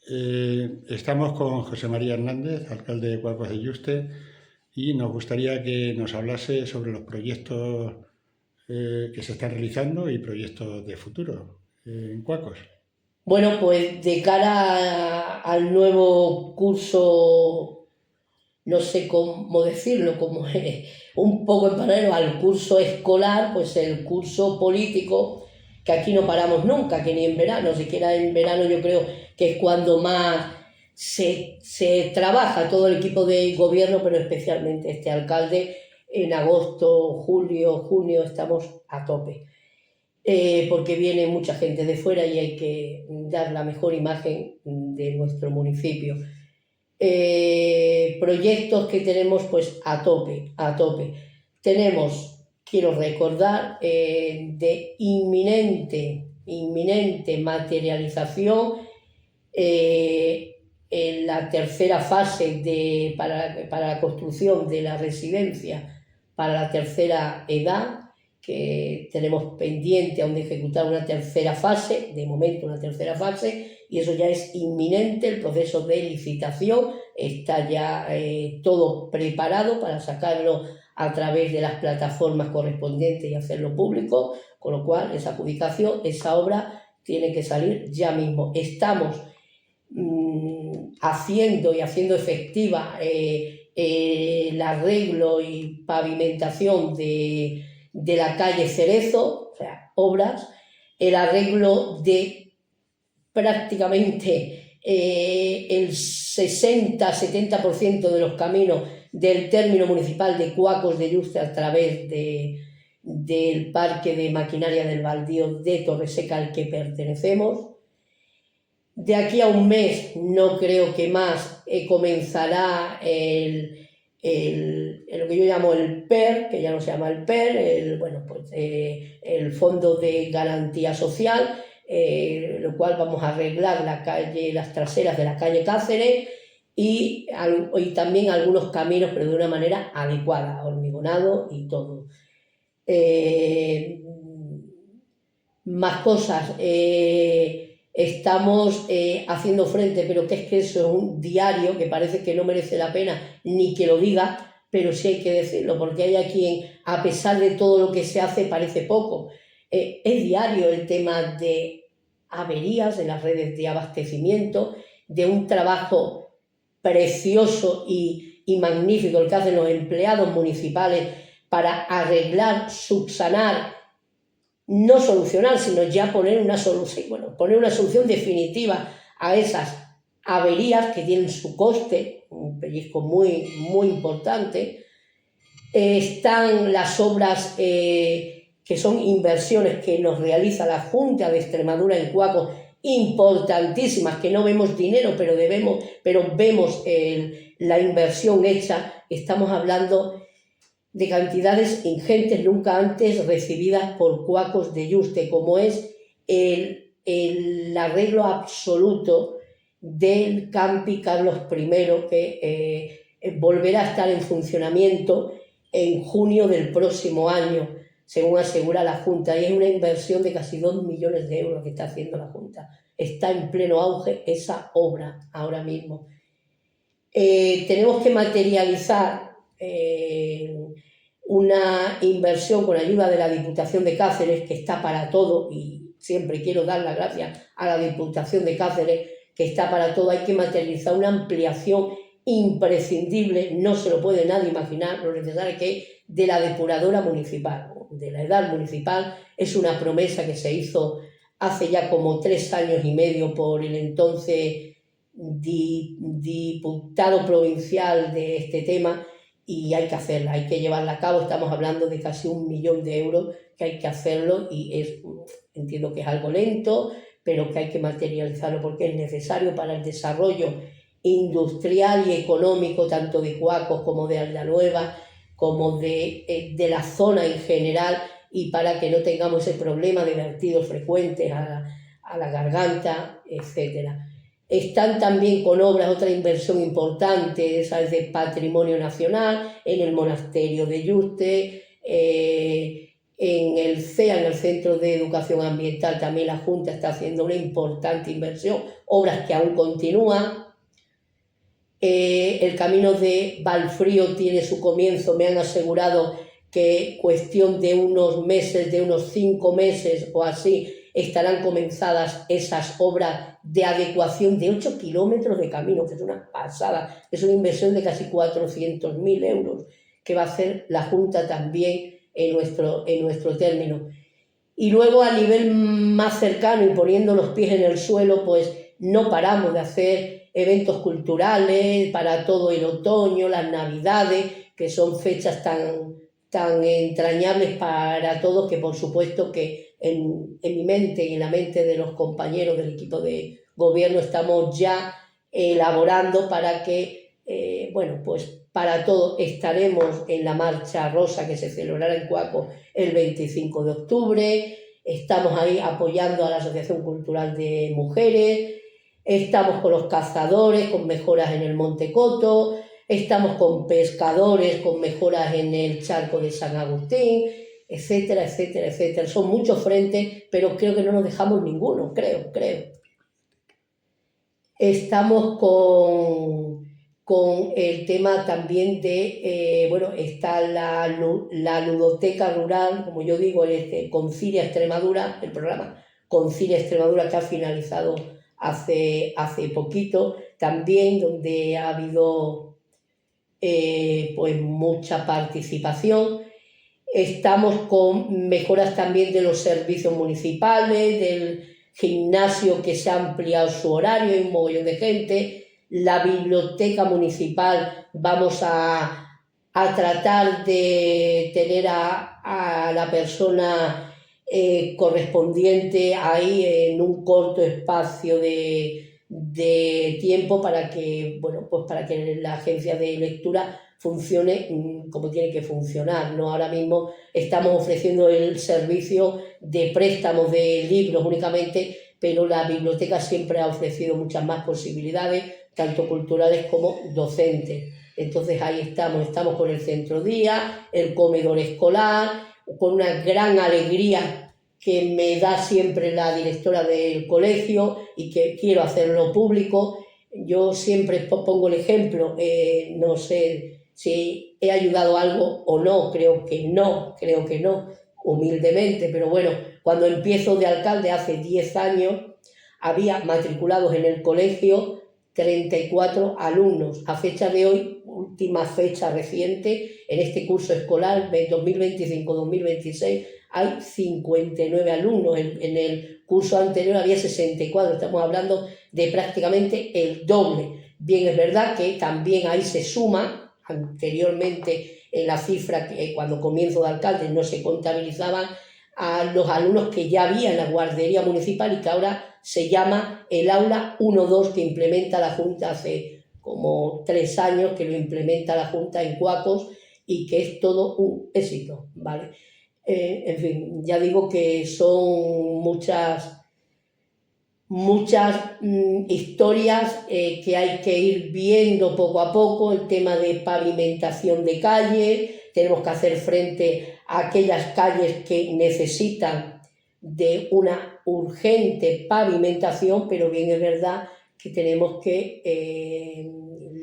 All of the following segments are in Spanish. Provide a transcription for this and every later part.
Estamos con José María Hernández, alcalde de Cuacos de Yuste, y nos gustaría que nos hablase sobre los proyectos que se están realizando y proyectos de futuro en Cuacos. Bueno, pues de cara al nuevo curso, no sé cómo decirlo, como un poco en paralelo al curso escolar, pues el curso político, que aquí no paramos nunca, que ni en verano, siquiera en verano yo creo que es cuando más se trabaja todo el equipo de gobierno, pero especialmente este alcalde. En agosto, julio, junio estamos a tope. Porque viene mucha gente de fuera y hay que dar la mejor imagen de nuestro municipio. Proyectos que tenemos pues a tope, a tope. Tenemos, quiero recordar, de inminente materialización en la tercera fase para la construcción de la residencia para la tercera edad, que tenemos pendiente aún de ejecutar una tercera fase, de momento una tercera fase, y eso ya es inminente. El proceso de licitación está ya todo preparado para sacarlo a través de las plataformas correspondientes y hacerlo público, con lo cual esa adjudicación, esa obra tiene que salir ya mismo. Estamos haciendo efectiva el arreglo y pavimentación de la calle Cerezo, o sea, obras, el arreglo de prácticamente el 60-70% de los caminos del término municipal de Cuacos de Yuste a través del parque de maquinaria del baldío de Torreseca al que pertenecemos. De aquí a un mes, no creo que más, comenzará lo que yo llamo el PER, que ya no se llama el PER, el Fondo de Garantía Social, lo cual vamos a arreglar las traseras de la calle Cáceres y también algunos caminos, pero de una manera adecuada, hormigonado y todo. Más cosas. Estamos haciendo frente, pero que es que eso es un diario que parece que no merece la pena ni que lo diga, pero sí hay que decirlo, porque hay a quien, a pesar de todo lo que se hace, parece poco. Es diario el tema de averías de las redes de abastecimiento, de un trabajo precioso y magnífico el que hacen los empleados municipales para arreglar, subsanar, no solucionar, sino ya poner una solución definitiva a esas averías que tienen su coste, un pellizco muy, muy importante. Están las obras que son inversiones que nos realiza la Junta de Extremadura en Cuacos, importantísimas, que no vemos dinero, pero vemos la inversión hecha. Estamos hablando de cantidades ingentes nunca antes recibidas por Cuacos de Yuste, como es el arreglo absoluto del Campi Carlos I, que volverá a estar en funcionamiento en junio del próximo año, según asegura la Junta, y es una inversión de casi 2 millones de euros que está haciendo la Junta. Está en pleno auge esa obra ahora mismo. Tenemos que materializar una inversión con ayuda de la Diputación de Cáceres, que está para todo, y siempre quiero dar las gracias a la Diputación de Cáceres, que está para todo. Hay que materializar una ampliación imprescindible, no se lo puede nadie imaginar lo necesario que es, de la depuradora municipal, de la edad municipal. Es una promesa que se hizo hace ya como 3 años y medio por el entonces diputado provincial de este tema, y hay que hacerla, hay que llevarla a cabo. Estamos hablando de casi 1 millón de euros que hay que hacerlo, y entiendo que es algo lento, pero que hay que materializarlo porque es necesario para el desarrollo industrial y económico tanto de Cuacos como de Aldanueva, como de la zona en general, y para que no tengamos ese problema de vertidos frecuentes a la garganta, etcétera. Están también con obras, otra inversión importante, esa es de patrimonio nacional, en el monasterio de Yuste, En el CEA, en el Centro de Educación Ambiental, también la Junta está haciendo una importante inversión, obras que aún continúan. El camino de Valfrío tiene su comienzo, me han asegurado que cuestión de unos meses, de unos 5 meses o así, estarán comenzadas esas obras de adecuación de 8 kilómetros de camino, que es una pasada, es una inversión de casi 400.000 euros que va a hacer la Junta también en nuestro término. Y luego a nivel más cercano y poniendo los pies en el suelo, pues no paramos de hacer eventos culturales para todo el otoño, las navidades, que son fechas tan entrañables para todos, que por supuesto que en mi mente y en la mente de los compañeros del equipo de gobierno estamos ya elaborando para que, bueno, pues para todo estaremos en la Marcha Rosa que se celebrará en Cuaco el 25 de octubre, estamos ahí apoyando a la Asociación Cultural de Mujeres, estamos con los cazadores, con mejoras en el Monte Coto, estamos con pescadores, con mejoras en el charco de San Agustín, etcétera, etcétera, etcétera. Son muchos frentes, pero creo que no nos dejamos ninguno, creo. Estamos con el tema también de, bueno, está la ludoteca rural, como yo digo, Concilia Extremadura, el programa Concilia Extremadura que ha finalizado hace poquito, también donde ha habido pues mucha participación. Estamos con mejoras también de los servicios municipales, del gimnasio que se ha ampliado su horario, hay un mogollón de gente. La biblioteca municipal vamos a tratar de tener a la persona correspondiente ahí en un corto espacio de tiempo para que, bueno, pues para que la agencia de lectura funcione como tiene que funcionar, ¿no? Ahora mismo estamos ofreciendo el servicio de préstamos de libros únicamente, pero la biblioteca siempre ha ofrecido muchas más posibilidades, tanto culturales como docentes. Entonces ahí estamos con el centro día, el comedor escolar, con una gran alegría que me da siempre la directora del colegio y que quiero hacerlo público. Yo siempre pongo el ejemplo, no sé si he ayudado algo o no, creo que no, humildemente, pero bueno, cuando empiezo de alcalde hace 10 años, había matriculados en el colegio 34 alumnos. A fecha de hoy, última fecha reciente, en este curso escolar de 2025-2026, hay 59 alumnos. En el curso anterior había 64, estamos hablando de prácticamente el doble. Bien, es verdad que también ahí se suma. Anteriormente, en la cifra que cuando comienzo de alcalde no se contabilizaban a los alumnos que ya había en la guardería municipal y que ahora se llama el aula 1-2 que implementa la Junta hace como 3 años que lo implementa la Junta en Cuacos y que es todo un éxito, ¿vale? En fin, ya digo que son muchas historias que hay que ir viendo poco a poco, el tema de pavimentación de calles, tenemos que hacer frente a aquellas calles que necesitan de una urgente pavimentación, pero bien es verdad que tenemos que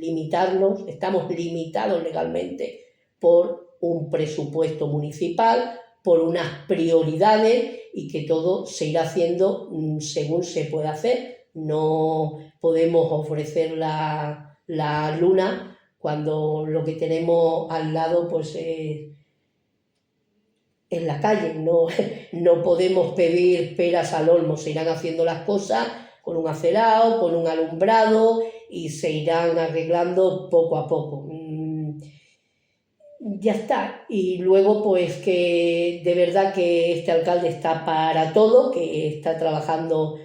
limitarnos, estamos limitados legalmente por un presupuesto municipal, por unas prioridades y que todo se irá haciendo según se pueda hacer. No podemos ofrecer la luna cuando lo que tenemos al lado pues es la calle. No podemos pedir peras al olmo, se irán haciendo las cosas con un acerado, con un alumbrado y se irán arreglando poco a poco. Ya está. Y luego pues que de verdad que este alcalde está para todo, que está trabajando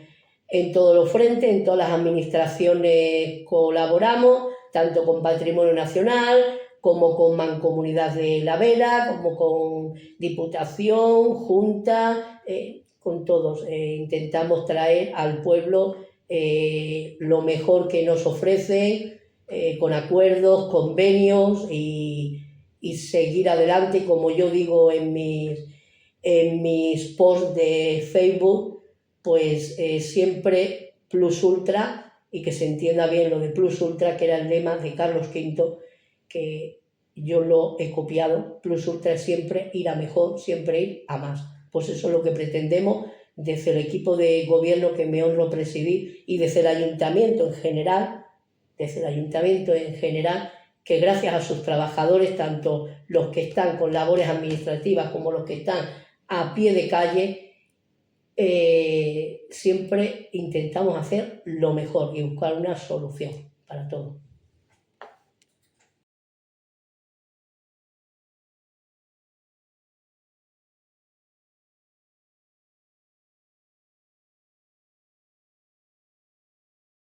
en todos los frentes, en todas las administraciones colaboramos, tanto con Patrimonio Nacional como con Mancomunidad de la Vera, como con Diputación, Junta, con todos. Intentamos traer al pueblo lo mejor que nos ofrecen, con acuerdos, convenios y seguir adelante, como yo digo en mis en mis posts de Facebook, pues siempre Plus Ultra, y que se entienda bien lo de Plus Ultra, que era el lema de Carlos V, que yo lo he copiado. Plus Ultra es siempre ir a mejor, siempre ir a más. Pues eso es lo que pretendemos desde el equipo de gobierno que me honro presidir y desde el ayuntamiento en general, que gracias a sus trabajadores, tanto los que están con labores administrativas como los que están a pie de calle, siempre intentamos hacer lo mejor y buscar una solución para todo.